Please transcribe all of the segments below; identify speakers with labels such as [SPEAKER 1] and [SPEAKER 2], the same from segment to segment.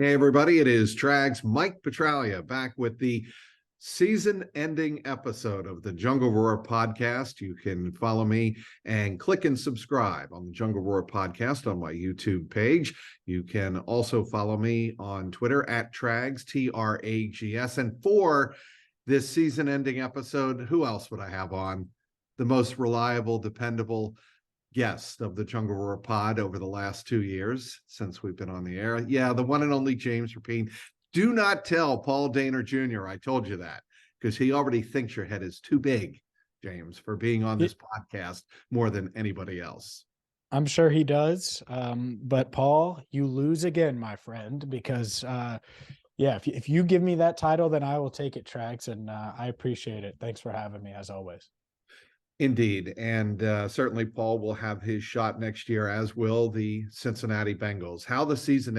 [SPEAKER 1] Hey, everybody, it is Trags Mike Petralia back with the season-ending episode of the Jungle Roar podcast. You can follow me and click and subscribe on the Jungle Roar podcast on my YouTube page. You can also follow me on Twitter at Trags, Trags. And for this season-ending episode, who else would I have on? The most reliable, dependable guest of the Jungle Roar pod over the last 2 years since we've been on the air. Yeah, the one and only James Rapine. Do not tell Paul Daner Jr. I told you that, because he already thinks your head is too big, James, for being on this podcast more than anybody else.
[SPEAKER 2] I'm sure he does. But Paul, you lose again, my friend, because if you give me that title, then I will take it, Trags, and I appreciate it. Thanks for having me, as always.
[SPEAKER 1] Indeed. And certainly Paul will have his shot next year, as will the Cincinnati Bengals. How the season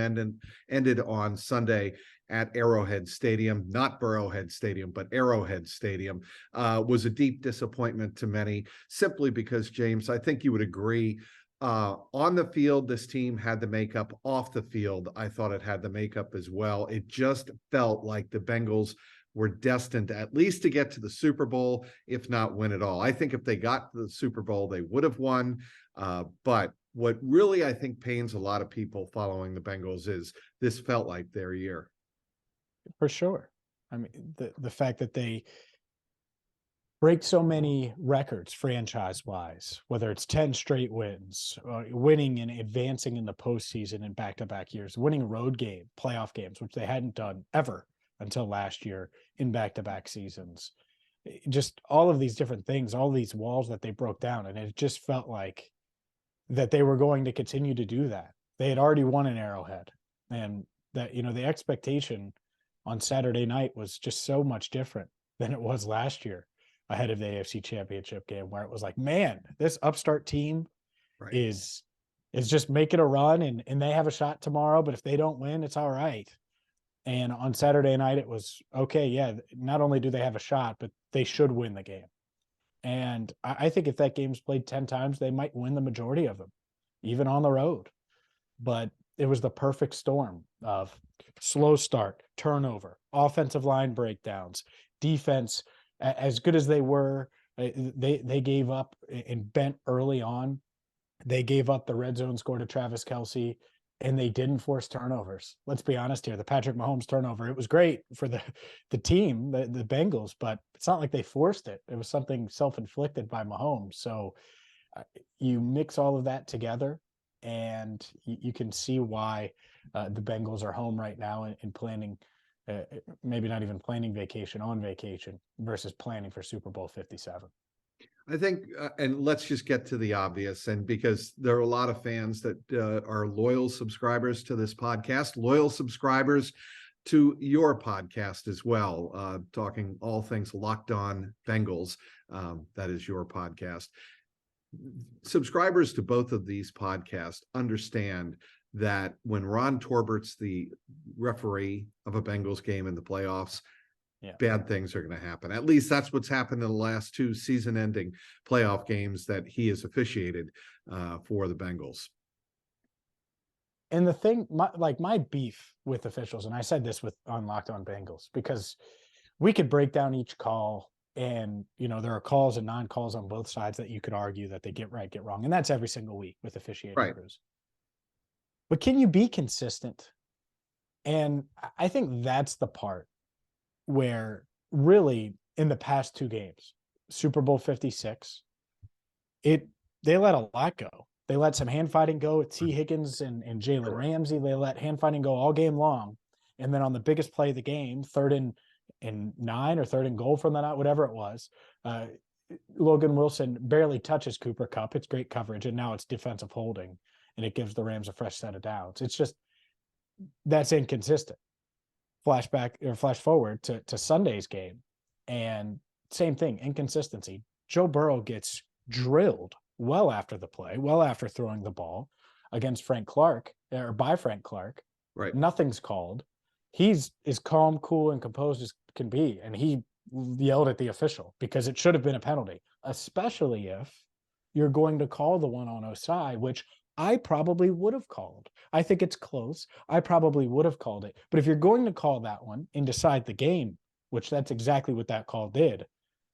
[SPEAKER 1] ended on Sunday at Arrowhead Stadium, not Burrowhead Stadium, but Arrowhead Stadium, was a deep disappointment to many, simply because, James, I think you would agree, on the field, this team had the makeup. Off the field, I thought it had the makeup as well. It just felt like the Bengals were destined at least to get to the Super Bowl, if not win it all. I think if they got to the Super Bowl, they would have won. But what really, I think, pains a lot of people following the Bengals is this felt like their year.
[SPEAKER 2] For sure. I mean, the fact that they break so many records franchise-wise, whether it's 10 straight wins, winning and advancing in the postseason in back-to-back years, winning playoff games, which they hadn't done ever until last year in back-to-back seasons. Just all of these different things, all these walls that they broke down. And it just felt like that they were going to continue to do that. They had already won an Arrowhead, and that, the expectation on Saturday night was just so much different than it was last year ahead of the AFC Championship game, where it was like, man, this upstart team is just making a run, and they have a shot tomorrow, but if they don't win, it's all right. And on Saturday night, it was, okay, yeah, not only do they have a shot, but they should win the game. And I think if that game's played 10 times, they might win the majority of them, even on the road. But it was the perfect storm of slow start, turnover, offensive line breakdowns, defense. As good as they were, they gave up and bent early on. They gave up the red zone score to Travis Kelce, and they didn't force turnovers. Let's be honest here. The Patrick Mahomes turnover, it was great for the team, the Bengals, but it's not like they forced it. It was something self-inflicted by Mahomes. So you mix all of that together, and you can see why the Bengals are home right now and planning, maybe not even planning vacation on vacation versus planning for Super Bowl 57.
[SPEAKER 1] I think, and let's just get to the obvious, and because there are a lot of fans that are loyal subscribers to this podcast, loyal subscribers to your podcast as well, talking all things Locked On Bengals. That is your podcast. Subscribers to both of these podcasts understand that when Ron Torbert's the referee of a Bengals game in the playoffs, bad things are going to happen. At least that's what's happened in the last two season-ending playoff games that he has officiated for the Bengals.
[SPEAKER 2] And the thing, my beef with officials, and I said this on Locked On Bengals, because we could break down each call, and there are calls and non-calls on both sides that you could argue that they get right, get wrong, and that's every single week with officiating crews. But can you be consistent? And I think that's the part where really in the past two games, Super Bowl 56, they let a lot go. They let some hand fighting go with T. Higgins and Jalen Ramsey. They let hand fighting go all game long. And then on the biggest play of the game, 3rd and 9 or 3rd and goal from the night, whatever it was, Logan Wilson barely touches Cooper Kupp. It's great coverage, and now it's defensive holding, and it gives the Rams a fresh set of downs. It's just, that's inconsistent. Flash forward to Sunday's game, and same thing, inconsistency. Joe Burrow gets drilled well after the play, well after throwing the ball against Frank Clark, or by Frank Clark.
[SPEAKER 1] Right.
[SPEAKER 2] Nothing's called. He's as calm, cool, and composed as can be, and he yelled at the official because it should have been a penalty, especially if you're going to call the one on Ossai, which I probably would have called. I think it's close. I probably would have called it. But if you're going to call that one and decide the game, which that's exactly what that call did,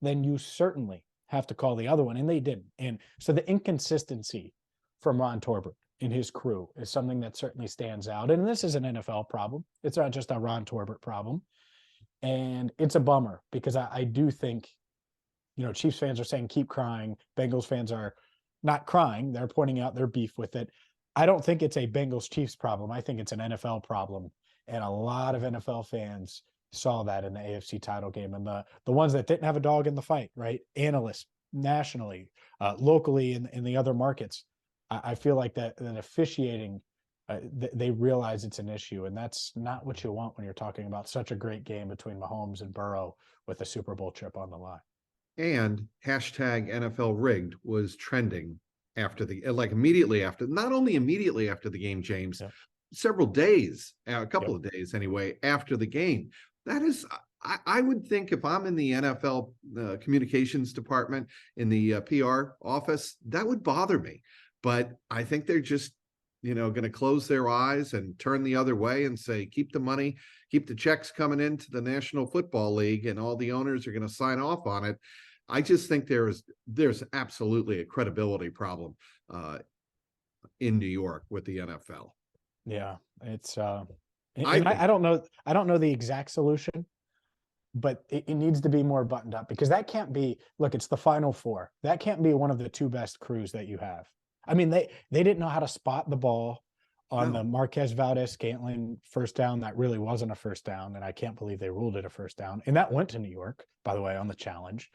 [SPEAKER 2] then you certainly have to call the other one. And they didn't. And so the inconsistency from Ron Torbert and his crew is something that certainly stands out. And this is an NFL problem. It's not just a Ron Torbert problem. And it's a bummer because I do think, Chiefs fans are saying keep crying. Bengals fans are not crying. They're pointing out their beef with it. I don't think it's a Bengals Chiefs problem. I think it's an NFL problem. And a lot of NFL fans saw that in the AFC title game. And the ones that didn't have a dog in the fight, right? Analysts nationally, locally in the other markets. I feel like that officiating, they realize it's an issue. And that's not what you want when you're talking about such a great game between Mahomes and Burrow with a Super Bowl chip on the line.
[SPEAKER 1] And hashtag NFL rigged was trending after immediately after, not only immediately after the game, James,
[SPEAKER 2] Yep.
[SPEAKER 1] several days, a couple of days anyway, after the game. That is, I would think if I'm in the NFL communications department, in the PR office, that would bother me. But I think they're just, going to close their eyes and turn the other way and say, keep the money, keep the checks coming into the National Football League, and all the owners are going to sign off on it. I just think there's absolutely a credibility problem in New York with the NFL.
[SPEAKER 2] Yeah, it's I don't know the exact solution, but it needs to be more buttoned up because that can't be, look, it's the Final Four. That can't be one of the two best crews that you have. I mean, they didn't know how to spot the ball on the Marquez Valdez-Scantling first down. That really wasn't a first down, and I can't believe they ruled it a first down. And that went to New York, by the way, on the challenge.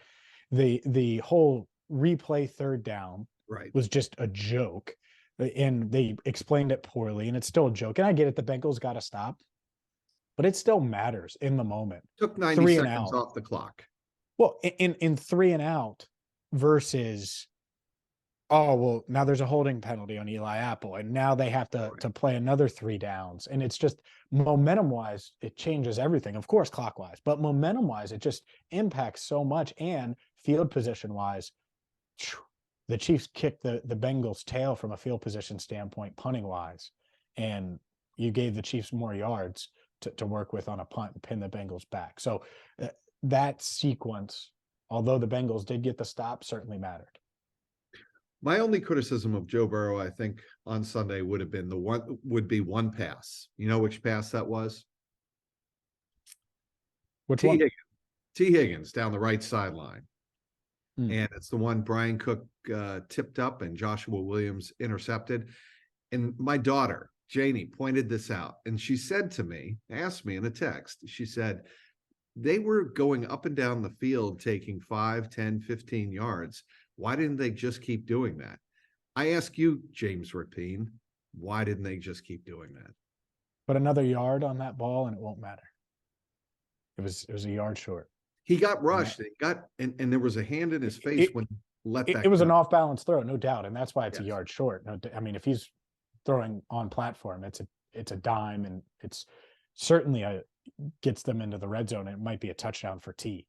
[SPEAKER 2] The whole replay third down was just a joke, and they explained it poorly, and it's still a joke. And I get it, the Bengals got to stop, but it still matters in the moment.
[SPEAKER 1] Took 90 seconds off the clock.
[SPEAKER 2] Well, in 3 and out versus, oh, well, now there's a holding penalty on Eli Apple, and now they have to play another 3 downs. And it's just momentum-wise, it changes everything. Of course, clockwise, but momentum-wise, it just impacts so much. And field position-wise, the Chiefs kicked the Bengals' tail from a field position standpoint, punting-wise. And you gave the Chiefs more yards to work with on a punt and pin the Bengals back. So that sequence, although the Bengals did get the stop, certainly mattered.
[SPEAKER 1] My only criticism of Joe Burrow, I think, on Sunday would be one pass. You know which pass that was?
[SPEAKER 2] Which one?
[SPEAKER 1] T. Higgins down the right sideline.
[SPEAKER 2] Hmm.
[SPEAKER 1] And it's the one Brian Cook tipped up and Joshua Williams intercepted. And my daughter, Janie, pointed this out. And she said to me, asked me in a text, she said, they were going up and down the field taking 5, 10, 15 yards. Why didn't they just keep doing that? I ask you, James Rapine, why didn't they just keep doing that?
[SPEAKER 2] Put another yard on that ball and it won't matter. It was a yard short.
[SPEAKER 1] He got rushed. And there was a hand in his face when he let that.
[SPEAKER 2] It was an off-balance throw, no doubt, and that's why it's a yard short. No, I mean, if he's throwing on platform, it's a dime, and it's certainly gets them into the red zone. It might be a touchdown for T.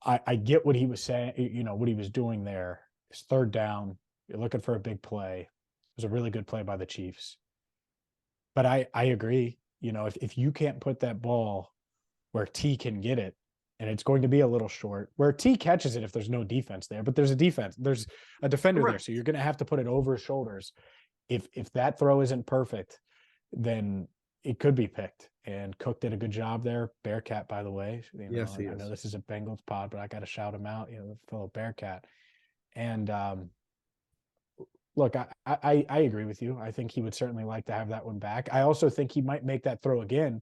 [SPEAKER 2] I get what he was saying, what he was doing there. It's third down. You're looking for a big play. It was a really good play by the Chiefs. But I agree. If you can't put that ball where T can get it, and it's going to be a little short, where T catches it if there's no defense there, but there's a defense. There's a defender there, so you're going to have to put it over his shoulders. If that throw isn't perfect, then it could be picked. And Cook did a good job there. Bearcat, by the way.
[SPEAKER 1] Yes, he is.
[SPEAKER 2] I know this is a Bengals pod, but I got to shout him out, fellow Bearcat. And look, I agree with you. I think he would certainly like to have that one back. I also think he might make that throw again.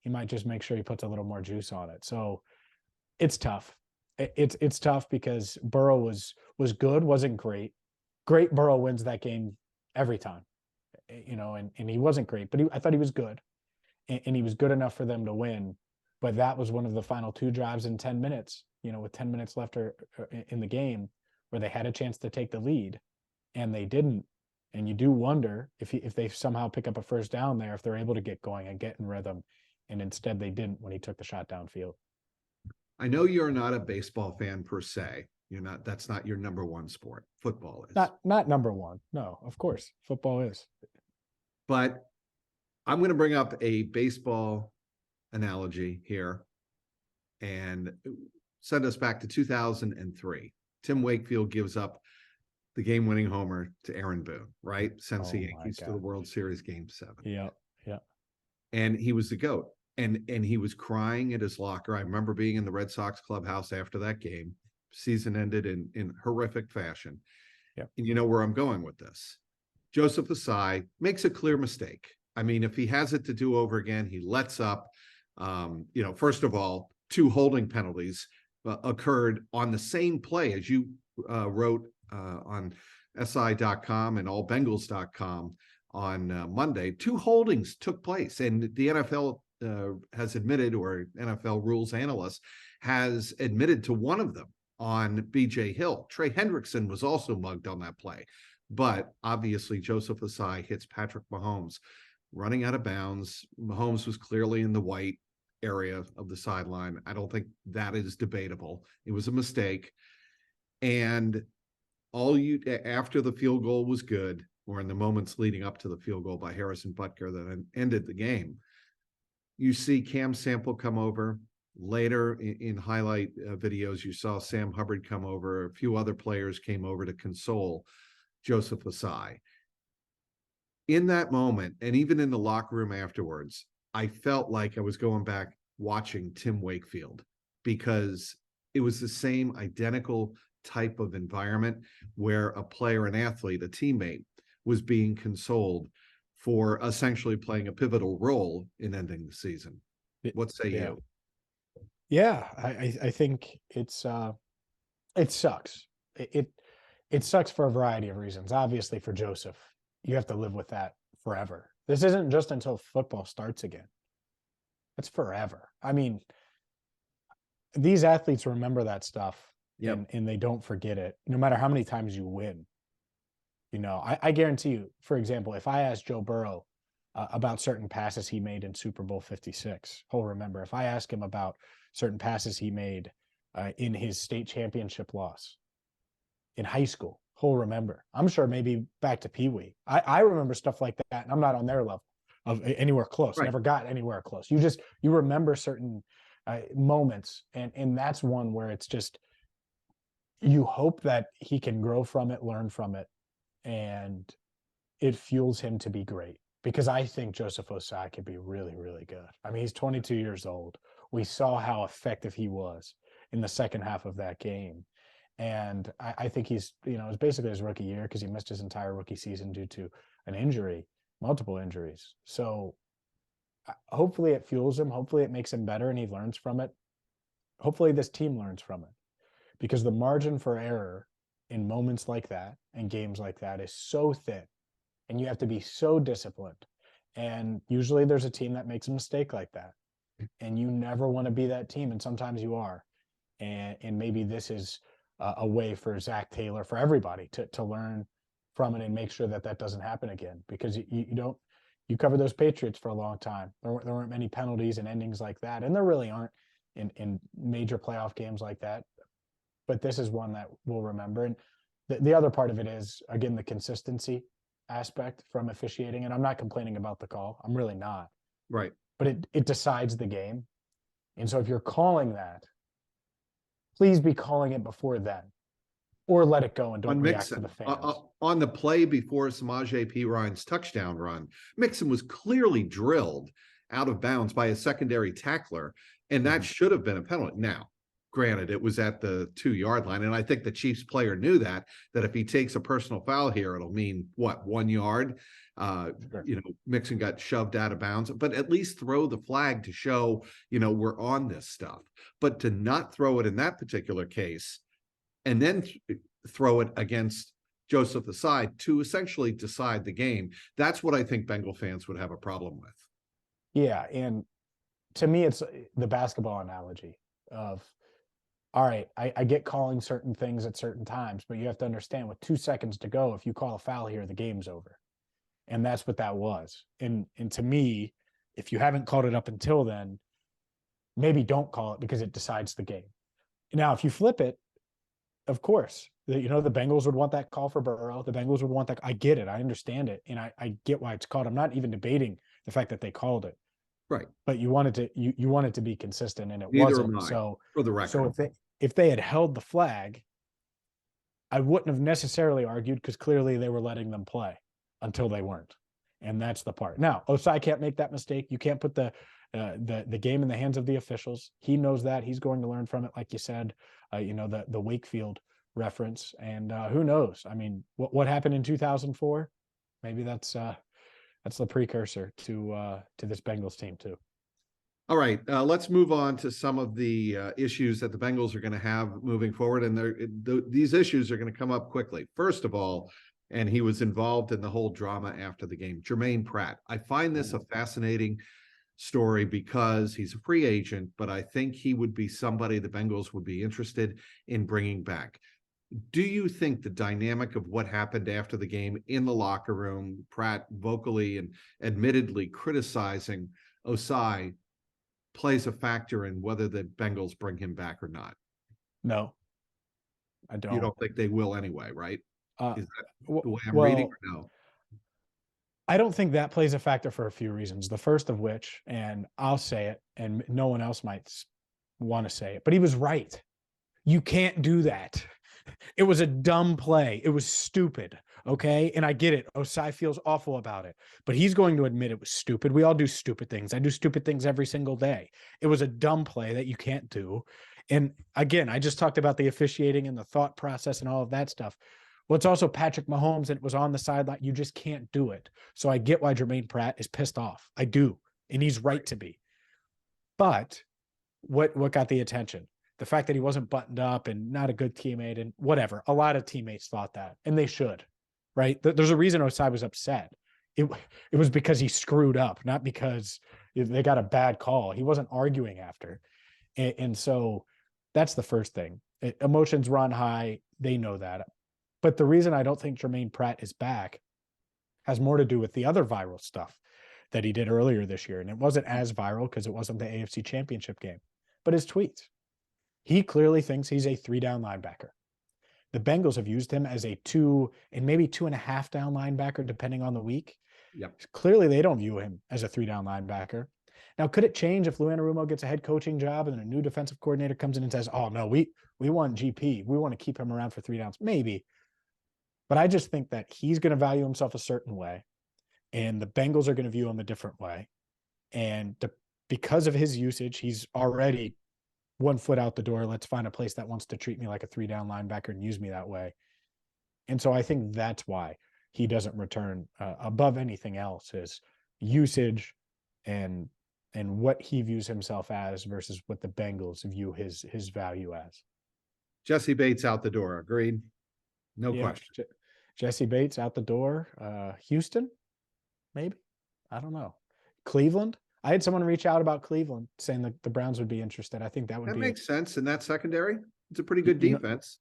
[SPEAKER 2] He might just make sure he puts a little more juice on it. So it's tough. It's tough because Burrow was good, wasn't great. Great Burrow wins that game every time, and he wasn't great, but I thought he was good. And he was good enough for them to win. But that was one of the final 2 drives in 10 minutes, with 10 minutes left in the game where they had a chance to take the lead and they didn't. And you do wonder if they somehow pick up a first down there, if they're able to get going and get in rhythm. And instead they didn't when he took the shot downfield.
[SPEAKER 1] I know you're not a baseball fan per se. That's not your number one sport. Football is.
[SPEAKER 2] Not number one. No, of course. Football is.
[SPEAKER 1] But I'm going to bring up a baseball analogy here and send us back to 2003. Tim Wakefield gives up the game-winning homer to Aaron Boone, right? Sends the Yankees to the World Series Game 7.
[SPEAKER 2] Yeah.
[SPEAKER 1] And he was the GOAT. And he was crying at his locker. I remember being in the Red Sox clubhouse after that game. Season ended in horrific fashion.
[SPEAKER 2] Yep.
[SPEAKER 1] And you know where I'm going with this. Joseph Ossai makes a clear mistake. I mean, if he has it to do over again, he lets up. First of all, 2 holding penalties occurred on the same play, as you wrote on SI.com and allbengals.com on Monday. 2 holdings took place, and the NFL has admitted, or NFL rules analyst has admitted to one of them on BJ Hill. Trey Hendrickson was also mugged on that play. But obviously, Joseph Ossai hits Patrick Mahomes running out of bounds. Mahomes was clearly in the white area of the sideline. I don't think that is debatable. It was a mistake. And after the field goal was good, or in the moments leading up to the field goal by Harrison Butker that ended the game, you see Cam Sample come over. Later in highlight videos, you saw Sam Hubbard come over. A few other players came over to console Joseph Ossai. In that moment, and even in the locker room afterwards, I felt like I was going back watching Tim Wakefield, because it was the same identical type of environment where a player, an athlete, a teammate was being consoled for essentially playing a pivotal role in ending the season. What say you?
[SPEAKER 2] Yeah, I think it sucks. It sucks for a variety of reasons. Obviously, for Joseph, you have to live with that forever. This isn't just until football starts again. It's forever. I mean, these athletes remember that stuff, and they don't forget it, no matter how many times you win. I guarantee you, for example, if I asked Joe Burrow about certain passes he made in Super Bowl 56, he'll remember. If I ask him about certain passes he made in his state championship loss in high school, he'll remember. I'm sure maybe back to Pee Wee. I remember stuff like that, and I'm not on their level of anywhere close. Right. Never got anywhere close. You remember certain moments, and that's one where it's just, you hope that he can grow from it, learn from it, and it fuels him to be great. Because I think Joseph Ossai could be really, really good. I mean, he's 22 years old. We saw how effective he was in the second half of that game. And I think he's, it was basically his rookie year, because he missed his entire rookie season due to an injury, multiple injuries. So hopefully it fuels him. Hopefully it makes him better and he learns from it. Hopefully this team learns from it, because the margin for error in moments like that and games like that is so thin, and you have to be so disciplined. And usually there's a team that makes a mistake like that, and you never want to be that team. And sometimes you are. And maybe this is a way for Zach Taylor, for everybody to learn from it and make sure that doesn't happen again, because you cover those Patriots for a long time. There weren't many penalties and endings like that. And there really aren't in major playoff games like that. But this is one that we'll remember. And the other part of it is, again, the consistency aspect from officiating. And I'm not complaining about the call. I'm really not.
[SPEAKER 1] Right.
[SPEAKER 2] But it decides the game. And so if you're calling that, please be calling it before then, or let it go and don't react to the fans.
[SPEAKER 1] On the play before Samaje Perine's touchdown run, Mixon was clearly drilled out of bounds by a secondary tackler, and that should have been a penalty. Now, granted, it was at the 2-yard line, and I think the Chiefs player knew that if he takes a personal foul here, it'll mean, 1 yard? Sure. Mixon got shoved out of bounds, but at least throw the flag to show, we're on this stuff. But to not throw it in that particular case, and then throw it against Joseph Ossai to essentially decide the game, that's what I think Bengal fans would have a problem with.
[SPEAKER 2] Yeah, and to me, it's the basketball analogy of, all right, I get calling certain things at certain times, but you have to understand, with 2 seconds to go, if you call a foul here, the game's over. And that's what that was. And to me, if you haven't called it up until then, maybe don't call it, because it decides the game. Now, if you flip it Of course, the Bengals would want that call for Burrow. The Bengals would want that. I get it. I understand it. And I get why it's called. I'm not even debating the fact that they called it.
[SPEAKER 1] Right.
[SPEAKER 2] But you wanted to you wanted to be consistent, and it
[SPEAKER 1] Neither
[SPEAKER 2] wasn't.
[SPEAKER 1] am I,
[SPEAKER 2] So
[SPEAKER 1] for the record.
[SPEAKER 2] if they had held the flag, I wouldn't have necessarily argued, because clearly they were letting them play until they weren't. And that's the part. Now, Ossai can't make that mistake. You can't put the game in the hands of the officials. He knows that. He's going to learn from it, like you said. The Wakefield reference, and who knows? I mean, what happened in 2004? Maybe that's the precursor to this Bengals team too.
[SPEAKER 1] All right, let's move on to some of the issues that the Bengals are going to have moving forward, and these issues are going to come up quickly. First of all, and he was involved in the whole drama after the game, Jermaine Pratt. I find this a fascinating story because he's a free agent, but I think he would be somebody the Bengals would be interested in bringing back. Do you think the dynamic of what happened after the game in the locker room, Pratt vocally and admittedly criticizing Ossai, plays a factor in whether the Bengals bring him back or not?
[SPEAKER 2] No, I don't.
[SPEAKER 1] You don't think they will anyway, right? Is that the way I'm
[SPEAKER 2] well,
[SPEAKER 1] reading, or no?
[SPEAKER 2] I don't think that plays a factor for a few reasons. The first of which, and I'll say it, and no one else might want to say it, but he was right. You can't do that. It was a dumb play. It was stupid. Okay. And I get it. Ossai feels awful about it, but he's going to admit it was stupid. We all do stupid things. I do stupid things every single day. It was a dumb play that you can't do. And again, I just talked about the officiating and the thought process and all of that stuff. Well, it's also Patrick Mahomes, and it was on the sideline. You just can't do it. So I get why Jermaine Pratt is pissed off. I do. And he's right to be. But what got the attention? The fact that he wasn't buttoned up and not a good teammate and whatever. A lot of teammates thought that, and they should, right? There's a reason Ossai was upset. It was because he screwed up, not because they got a bad call. He wasn't arguing after. And so that's the first thing. Emotions run high. They know that. But the reason I don't think Jermaine Pratt is back has more to do with the other viral stuff that he did earlier this year. And it wasn't as viral because it wasn't the AFC Championship game, but his tweets. He clearly thinks he's a 3-down linebacker. The Bengals have used him as a 2 and maybe 2.5 down linebacker, depending on the week.
[SPEAKER 1] Yep.
[SPEAKER 2] Clearly, they don't view him as a 3-down linebacker. Now, could it change if Lou Anarumo gets a head coaching job and then a new defensive coordinator comes in and says, "Oh no, we want GP. We want to keep him around for 3 downs"? Maybe. But I just think that he's going to value himself a certain way, and the Bengals are going to view him a different way. And because of his usage, he's already 1 foot out the door. Let's find a place that wants to treat me like a 3-down linebacker and use me that way. And so I think that's why he doesn't return above anything else, is usage and what he views himself as versus what the Bengals view his value as.
[SPEAKER 1] Jesse Bates out the door. Agreed. No question.
[SPEAKER 2] Jesse Bates out the door. Houston, maybe. I don't know. Cleveland. I had someone reach out about Cleveland saying that the Browns would be interested. I think that
[SPEAKER 1] makes sense in that secondary. It's a pretty good defense.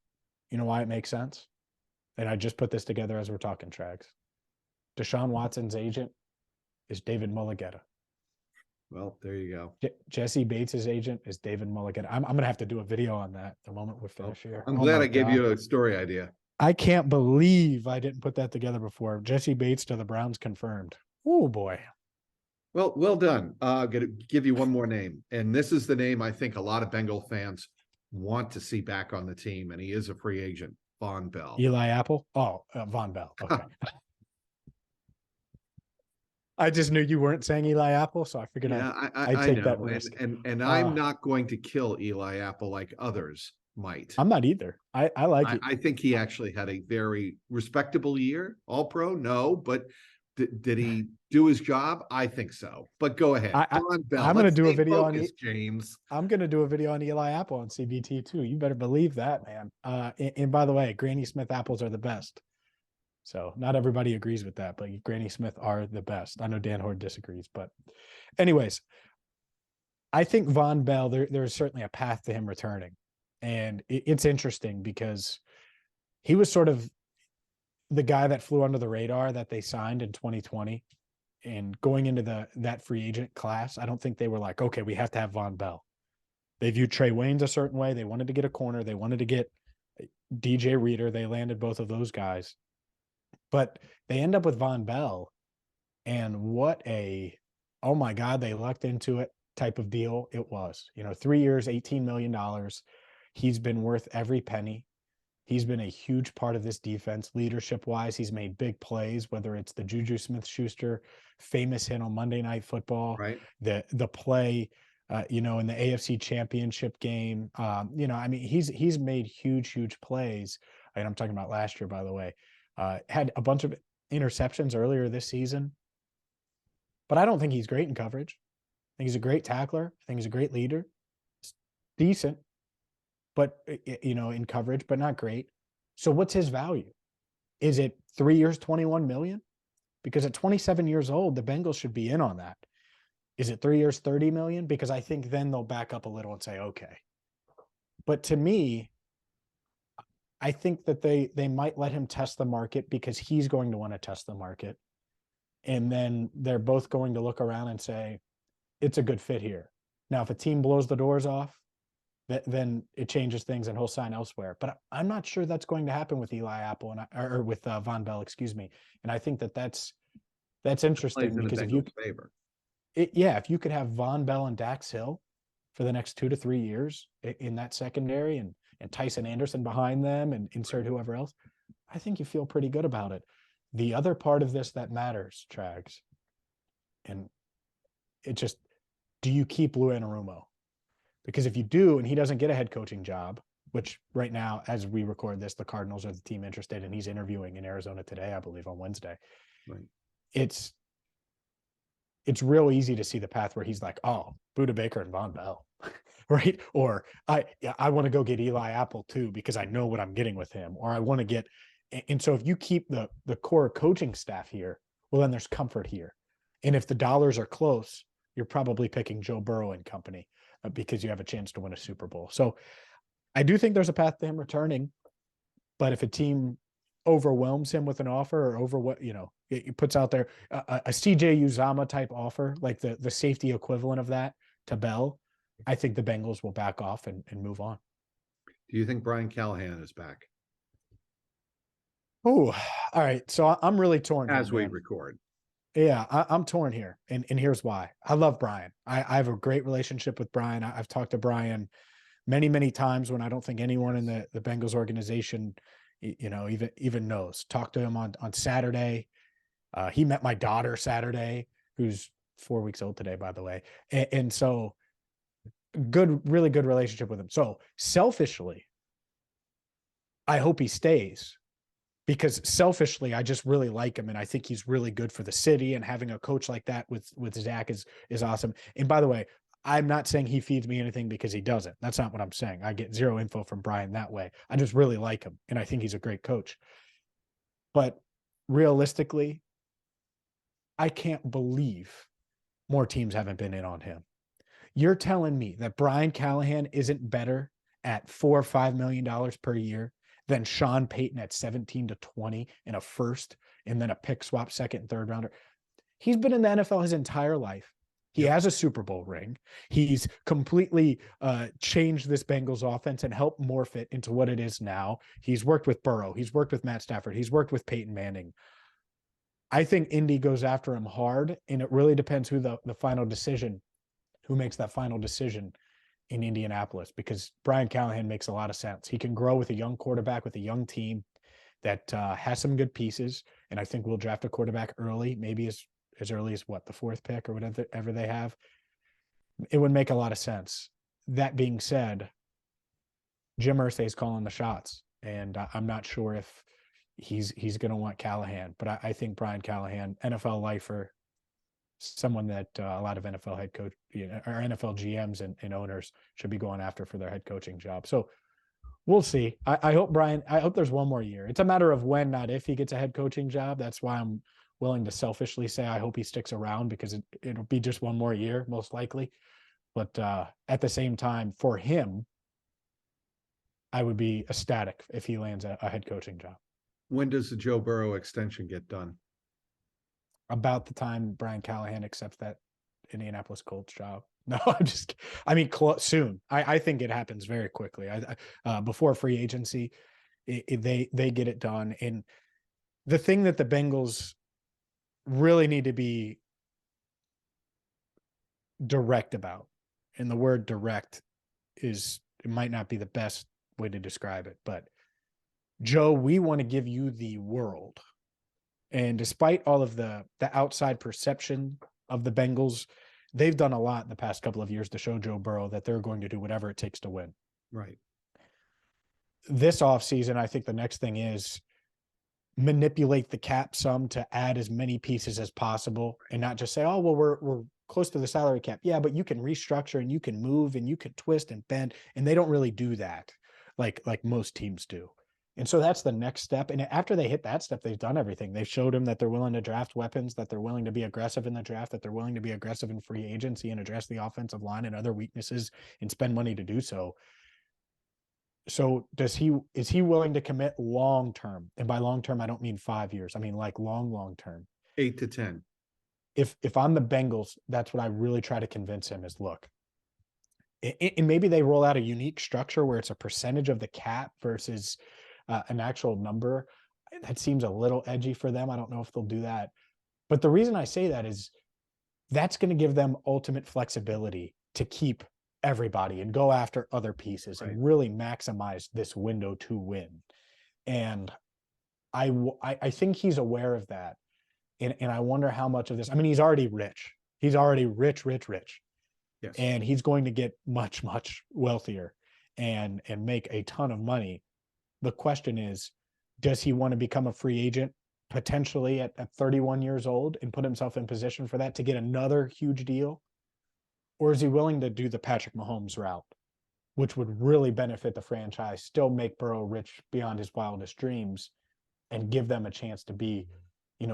[SPEAKER 2] You know why it makes sense? And I just put this together as we're talking, Trags. Deshaun Watson's agent is David Mulligetta.
[SPEAKER 1] Well, there you go.
[SPEAKER 2] Jesse Bates' agent is David Mulligetta. I'm going to have to do a video on that the moment we finish here.
[SPEAKER 1] I'm glad I gave you a story idea.
[SPEAKER 2] I can't believe I didn't put that together before. Jesse Bates to the Browns confirmed. Oh, boy.
[SPEAKER 1] Well done. I'm going to give you one more name. And this is the name I think a lot of Bengal fans want to see back on the team. And he is a free agent, Von Bell.
[SPEAKER 2] Eli Apple? Oh, Von Bell. Okay. I just knew you weren't saying Eli Apple, so I figured I'd take that risk.
[SPEAKER 1] And I'm not going to kill Eli Apple like others might.
[SPEAKER 2] I'm not either. I like it.
[SPEAKER 1] I think he actually had a very respectable year. All pro? No, but did he do his job? I think so. But go ahead.
[SPEAKER 2] I'm going to do a video on
[SPEAKER 1] James.
[SPEAKER 2] I'm going to do a video on Eli Apple on CBT too. You better believe that, man. And by the way, Granny Smith apples are the best. So not everybody agrees with that, but Granny Smith are the best. I know Dan Horde disagrees, but anyways, I think Von Bell, there is certainly a path to him returning. And it's interesting because he was sort of the guy that flew under the radar that they signed in 2020, and going into that free agent class, I don't think they were like, okay, we have to have Von Bell. They viewed Trey Waynes a certain way. They wanted to get a corner. They wanted to get DJ Reader, they landed both of those guys, but they end up with Von Bell. And what a, oh my God, they lucked into it type of deal it was. 3 years, $18 million. He's been worth every penny. He's been a huge part of this defense, leadership-wise. He's made big plays, whether it's the Juju Smith-Schuster famous hit on Monday Night Football,
[SPEAKER 1] Right.
[SPEAKER 2] the play, in the AFC Championship game. He's made huge plays. And I'm talking about last year, by the way. Had a bunch of interceptions earlier this season, but I don't think he's great in coverage. I think he's a great tackler. I think he's a great leader. It's decent, but in coverage, but not great. So what's his value? Is it 3 years, 21 million? Because at 27 years old, the Bengals should be in on that. Is it 3 years, 30 million? Because I think then they'll back up a little and say, okay. But to me, I think that they might let him test the market because he's going to want to test the market. And then they're both going to look around and say, it's a good fit here. Now, if a team blows the doors off, then it changes things and he'll sign elsewhere. But I'm not sure that's going to happen with Eli Apple or with Von Bell, excuse me. And I think that's interesting because if you could have Von Bell and Dax Hill for the next 2 to 3 years in that secondary and Tyson Anderson behind them and insert whoever else, I think you feel pretty good about it. The other part of this that matters, Trags, and it just, do you keep Lou Anarumo? Because if you do, and he doesn't get a head coaching job, which right now, as we record this, the Cardinals are the team interested, and he's interviewing in Arizona today, I believe, on Wednesday.
[SPEAKER 1] Right.
[SPEAKER 2] It's real easy to see the path where he's like, oh, Buda Baker and Von Bell, right? Or I want to go get Eli Apple too, because I know what I'm getting with him, or I want to get, and so if you keep the core coaching staff here, well, then there's comfort here. And if the dollars are close, you're probably picking Joe Burrow and company because you have a chance to win a Super Bowl. So I do think there's a path to him returning, but if a team overwhelms him with an offer or it puts out there a CJ Uzama type offer, like the safety equivalent of that to Bell, I think the Bengals will back off and move on.
[SPEAKER 1] Do you think Brian Callahan is back?
[SPEAKER 2] Oh, all right. So I'm really torn
[SPEAKER 1] as we
[SPEAKER 2] man.
[SPEAKER 1] record.
[SPEAKER 2] Yeah, I'm torn here. And here's why. I love Brian. I have a great relationship with Brian. I've talked to Brian many times when I don't think anyone in the Bengals organization, even knows. Talked to him on Saturday. He met my daughter Saturday, who's 4 weeks old today, by the way. And so really good relationship with him. So selfishly, I hope he stays. Because selfishly, I just really like him, and I think he's really good for the city. And having a coach like that with Zach is awesome. And by the way, I'm not saying he feeds me anything because he doesn't. That's not what I'm saying. I get zero info from Brian that way. I just really like him, and I think he's a great coach. But realistically, I can't believe more teams haven't been in on him. You're telling me that Brian Callahan isn't better at $4 or $5 million per year than Sean Payton at 17 to 20 in a first and then a pick swap second and third rounder. He's been in the NFL his entire life. He has a Super Bowl ring. He's completely changed this Bengals offense and helped morph it into what it is now. He's worked with Burrow. He's worked with Matt Stafford. He's worked with Peyton Manning. I think Indy goes after him hard, and it really depends who makes that final decision in Indianapolis, because Brian Callahan makes a lot of sense. He can grow with a young quarterback, with a young team that has some good pieces. And I think we'll draft a quarterback early, maybe as early as the fourth pick or whatever they have. It would make a lot of sense. That being said, Jim Irsay is calling the shots, and I'm not sure if he's going to want Callahan, but I think Brian Callahan, NFL lifer, someone that a lot of NFL head coach, or NFL GMs and owners should be going after for their head coaching job. So we'll see. I hope there's one more year. It's a matter of when, not if, he gets a head coaching job. That's why I'm willing to selfishly say I hope he sticks around, because it'll be just one more year, most likely. But at the same time, for him, I would be ecstatic if he lands a head coaching job.
[SPEAKER 1] When does the Joe Burrow extension get done?
[SPEAKER 2] About the time Brian Callahan accepts that Indianapolis Colts job. No, soon. I think it happens very quickly. Before free agency, They get it done. And the thing that the Bengals really need to be direct about, and the word direct it might not be the best way to describe it, but Joe, we want to give you the world. And despite all of the outside perception of the Bengals, they've done a lot in the past couple of years to show Joe Burrow that they're going to do whatever it takes to win.
[SPEAKER 1] Right.
[SPEAKER 2] This offseason, I think the next thing is manipulate the cap some to add as many pieces as possible and not just say, oh, well, we're close to the salary cap. Yeah, but you can restructure and you can move and you can twist and bend. And they don't really do that like most teams do. And so that's the next step. And after they hit that step, they've done everything. They've showed them that they're willing to draft weapons, that they're willing to be aggressive in the draft, that they're willing to be aggressive in free agency and address the offensive line and other weaknesses and spend money to do so. So is he willing to commit long term? And by long term, I don't mean 5 years. I mean like long term.
[SPEAKER 1] 8 to 10.
[SPEAKER 2] If I'm the Bengals, that's what I really try to convince him is, look, and maybe they roll out a unique structure where it's a percentage of the cap versus an actual number. That seems a little edgy for them. I don't know if they'll do that. But the reason I say that is that's going to give them ultimate flexibility to keep everybody and go after other pieces and really maximize this window to win. And I think he's aware of that. And I wonder how much of this, I mean, he's already rich. He's already rich.
[SPEAKER 1] Yes.
[SPEAKER 2] And he's going to get much wealthier and make a ton of money. The question is, does he want to become a free agent potentially at 31 years old and put himself in position for that to get another huge deal? Or is he willing to do the Patrick Mahomes route, which would really benefit the franchise, still make Burrow rich beyond his wildest dreams, and give them a chance to be,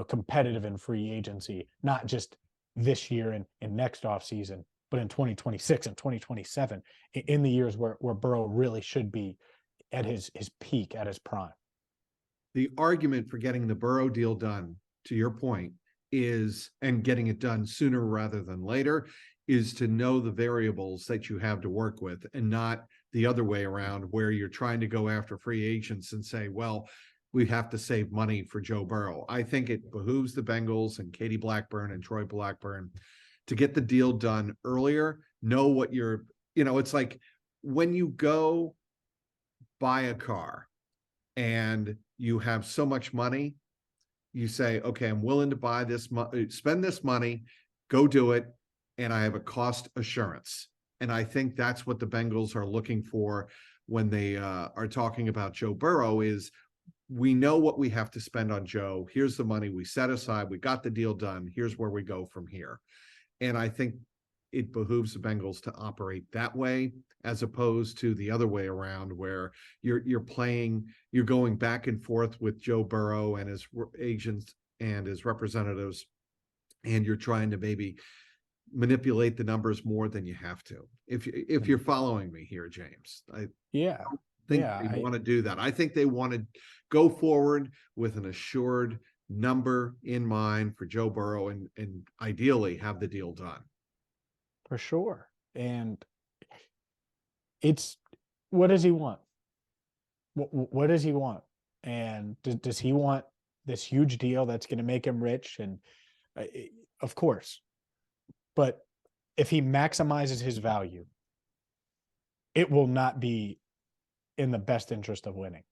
[SPEAKER 2] competitive in free agency, not just this year and next offseason, but in 2026 and 2027, in the years where Burrow really should be at his peak, at his prime.
[SPEAKER 1] The argument for getting the Burrow deal done, to your point, is, and getting it done sooner rather than later, is to know the variables that you have to work with and not the other way around where you're trying to go after free agents and say, well, we have to save money for Joe Burrow. I think it behooves the Bengals and Katie Blackburn and Troy Blackburn to get the deal done earlier, know what it's like when you go buy a car and you have so much money, you say, okay, I'm willing to buy this, spend this money, go do it. And I have a cost assurance. And I think that's what the Bengals are looking for when they are talking about Joe Burrow is, we know what we have to spend on Joe. Here's the money we set aside. We got the deal done. Here's where we go from here. And I think it behooves the Bengals to operate that way as opposed to the other way around where you're going back and forth with Joe Burrow and his agents and his representatives, and you're trying to maybe manipulate the numbers more than you have to. If you're following me here, James, I think they want to do that. I think they want to go forward with an assured number in mind for Joe Burrow and ideally have the deal done.
[SPEAKER 2] For sure. And it's, what does he want? What does he want? And does he want this huge deal that's going to make him rich? And of course, but if he maximizes his value, it will not be in the best interest of winning.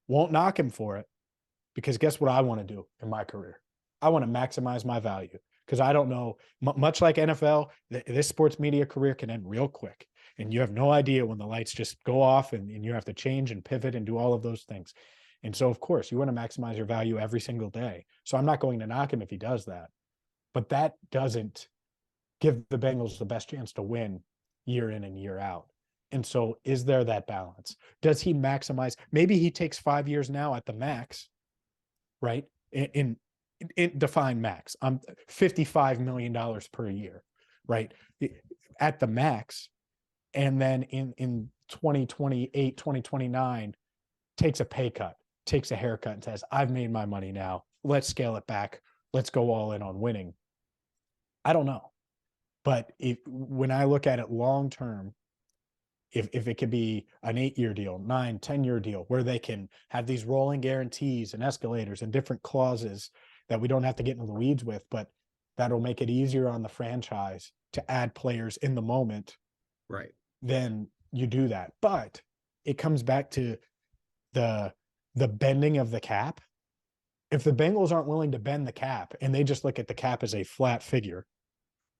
[SPEAKER 2] Won't knock him for it, because guess what I want to do in my career? I want to maximize my value, because I don't know, much like NFL, this sports media career can end real quick. And you have no idea when the lights just go off and you have to change and pivot and do all of those things. And so, of course, you want to maximize your value every single day. So I'm not going to knock him if he does that. But that doesn't give the Bengals the best chance to win year in and year out. And so is there that balance? Does he maximize? Maybe he takes 5 years now at the max, right? In define max. I'm $55 million per year, right? At the max. And then in 2028, 2029, takes a pay cut, takes a haircut and says, I've made my money now. Let's scale it back. Let's go all in on winning. I don't know. But when I look at it long term, if it could be an 8-year deal, 9, 10-year deal, where they can have these rolling guarantees and escalators and different clauses that we don't have to get into the weeds with, but that'll make it easier on the franchise to add players in the moment,
[SPEAKER 1] Right.
[SPEAKER 2] then you do that. But it comes back to the bending of the cap. If the Bengals aren't willing to bend the cap and they just look at the cap as a flat figure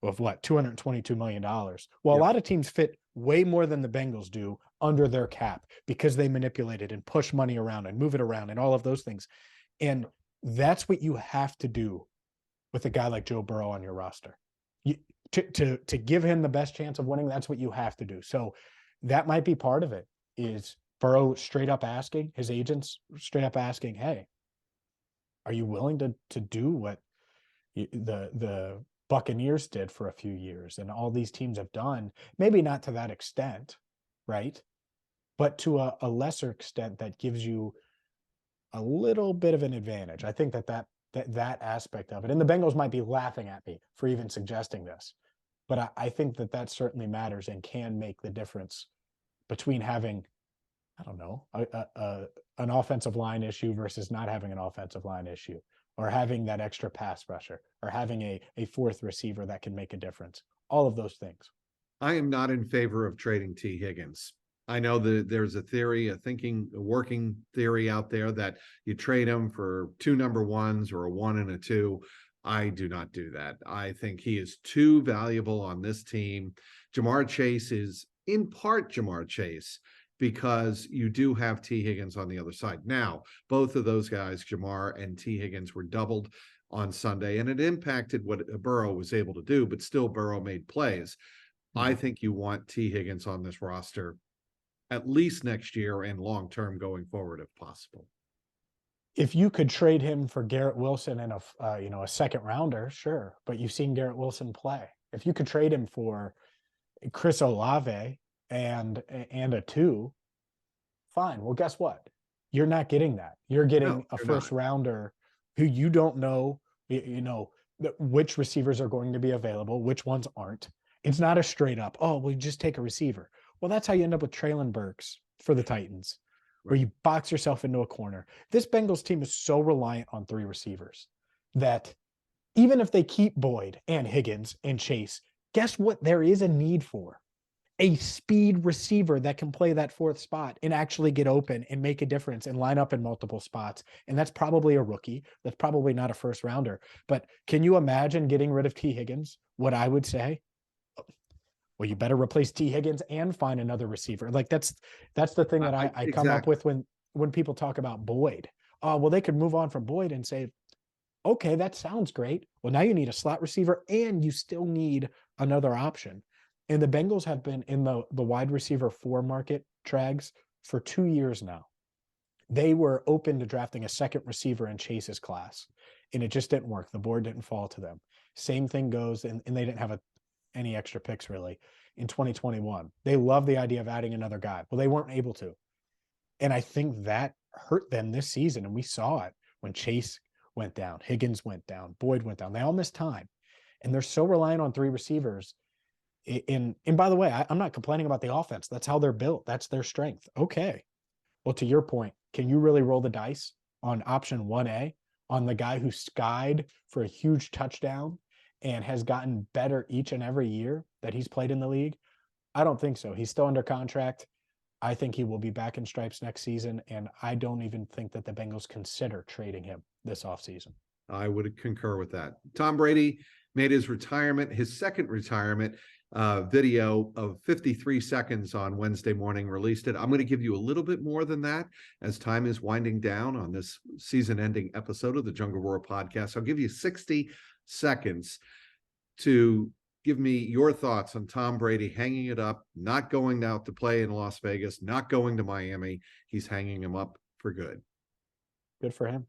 [SPEAKER 2] of what, $222 million. Well, a lot of teams fit way more than the Bengals do under their cap because they manipulate it and push money around and move it around and all of those things. And that's what you have to do with a guy like Joe Burrow on your roster. To give him the best chance of winning, that's what you have to do. So that might be part of it, is Burrow straight up asking, his agents straight up asking, hey, are you willing to do what the Buccaneers did for a few years and all these teams have done? Maybe not to that extent, right? But to a lesser extent that gives you a little bit of an advantage. I think that aspect of it, and the Bengals might be laughing at me for even suggesting this, but I think that certainly matters and can make the difference between having, I don't know, an offensive line issue versus not having an offensive line issue, or having that extra pass rusher, or having a fourth receiver that can make a difference. All of those things.
[SPEAKER 1] I am not in favor of trading T. Higgins. I know that there's a theory, a working theory out there that you trade him for 2 number ones or a 1 and a 2. I do not do that. I think he is too valuable on this team. Jamar Chase is in part Jamar Chase because you do have T. Higgins on the other side. Now, both of those guys, Jamar and T. Higgins, were doubled on Sunday, and it impacted what Burrow was able to do, but still Burrow made plays. I think you want T. Higgins on this roster at least next year and long-term going forward if possible.
[SPEAKER 2] If you could trade him for Garrett Wilson and a second rounder, sure. But you've seen Garrett Wilson play. If you could trade him for Chris Olave and a 2, fine. Well, guess what? You're not getting that. You're getting a first rounder who you don't know, which receivers are going to be available, which ones aren't. It's not a straight up, oh, we just take a receiver. Well, that's how you end up with Treylon Burks for the Titans, where you box yourself into a corner. This Bengals team is so reliant on 3 receivers that even if they keep Boyd and Higgins and Chase, guess what there is a need for? A speed receiver that can play that 4th spot and actually get open and make a difference and line up in multiple spots. And that's probably a rookie. That's probably not a first rounder. But can you imagine getting rid of T. Higgins? What I would say, well, you better replace T. Higgins and find another receiver. Like that's the thing that I come up with when people talk about Boyd. Oh, well, they could move on from Boyd and say, okay, that sounds great. Well, now you need a slot receiver and you still need another option. And the Bengals have been in the wide receiver 4 market, Trags, for 2 years now. They were open to drafting a second receiver in Chase's class, and it just didn't work. The board didn't fall to them. Same thing goes, and they didn't have any extra picks really in 2021. They love the idea of adding another guy. Well, they weren't able to. And I think that hurt them this season. And we saw it when Chase went down, Higgins went down, Boyd went down. They all missed time. And they're so reliant on 3 receivers. And by the way, I'm not complaining about the offense. That's how they're built. That's their strength. Okay. Well, to your point, can you really roll the dice on option 1A on the guy who skied for a huge touchdown and has gotten better each and every year that he's played in the league? I don't think so. He's still under contract. I think he will be back in stripes next season, and I don't even think that the Bengals consider trading him this offseason.
[SPEAKER 1] I would concur with that. Tom Brady made his retirement, his second retirement video of 53 seconds on Wednesday morning, released it. I'm going to give you a little bit more than that as time is winding down on this season-ending episode of the JungleRoar podcast. I'll give you 60 seconds to give me your thoughts on Tom Brady hanging it up, not going out to play in Las Vegas, not going to Miami. He's hanging him up for good.
[SPEAKER 2] Good for him.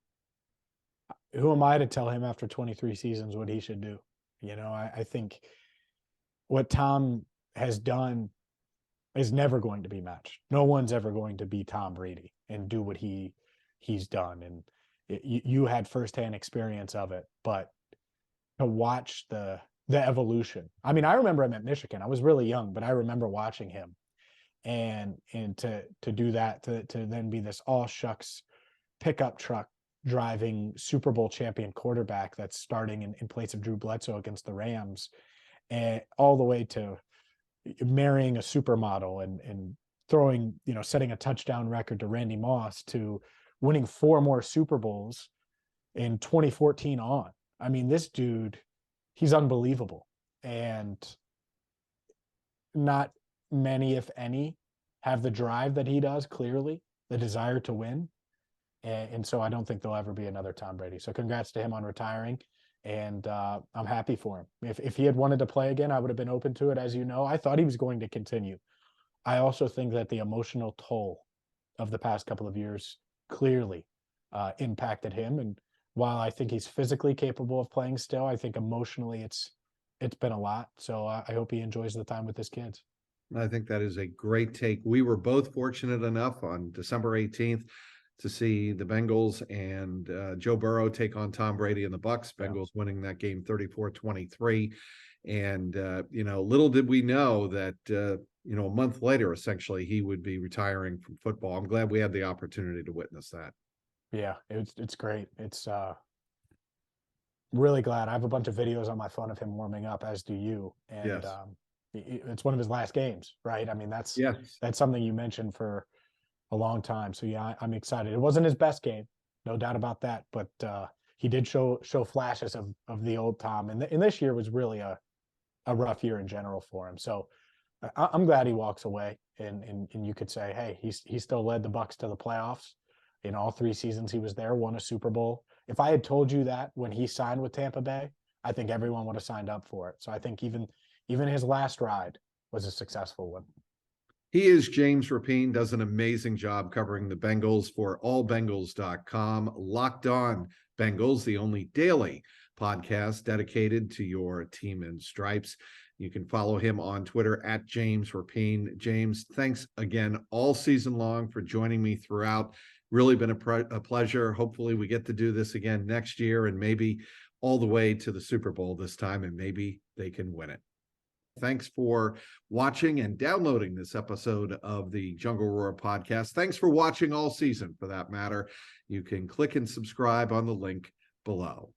[SPEAKER 2] Who am I to tell him after 23 seasons what he should do? I think what Tom has done is never going to be matched. No one's ever going to be Tom Brady and do what he's done. And you had firsthand experience of it, but to watch the evolution. I mean, I remember him at Michigan. I was really young, but I remember watching him. and to do that, to then be this all shucks pickup truck driving Super Bowl champion quarterback that's starting in place of Drew Bledsoe against the Rams, and all the way to marrying a supermodel and throwing, setting a touchdown record to Randy Moss, to winning 4 more Super Bowls in 2014 on. I mean, this dude, he's unbelievable. And not many, if any, have the drive that he does, clearly, the desire to win. And so I don't think there'll ever be another Tom Brady. So congrats to him on retiring. And I'm happy for him. If he had wanted to play again, I would have been open to it. As you know, I thought he was going to continue. I also think that the emotional toll of the past couple of years clearly impacted him. And while I think he's physically capable of playing still, I think emotionally it's been a lot. So I hope he enjoys the time with his kids.
[SPEAKER 1] I think that is a great take. We were both fortunate enough on December 18th to see the Bengals and Joe Burrow take on Tom Brady and the Bucs. Bengals winning that game 34-23. And, little did we know that, a month later, essentially, he would be retiring from football. I'm glad we had the opportunity to witness that.
[SPEAKER 2] Yeah, it's great. It's really glad. I have a bunch of videos on my phone of him warming up, as do you. And
[SPEAKER 1] Yes.
[SPEAKER 2] It's one of his last games, right? I mean, that's something you mentioned for a long time. So yeah, I'm excited. It wasn't his best game, no doubt about that, but he did show flashes of the old Tom. And this year was really a rough year in general for him. So I'm glad he walks away, and you could say, hey, he still led the Bucs to the playoffs in all 3 seasons he was there, won a Super Bowl. If I had told you that when he signed with Tampa Bay, I think everyone would have signed up for it. So I think even his last ride was a successful one.
[SPEAKER 1] He is James Rapien, does an amazing job covering the Bengals for allbengals.com. Locked On Bengals, the only daily podcast dedicated to your team in stripes. You can follow him on Twitter at James Rapien. James, thanks again all season long for joining me throughout. Really been a pleasure. Hopefully we get to do this again next year, and maybe all the way to the Super Bowl this time, and maybe they can win it. Thanks for watching and downloading this episode of the Jungle Roar podcast. Thanks for watching all season, for that matter. You can click and subscribe on the link below.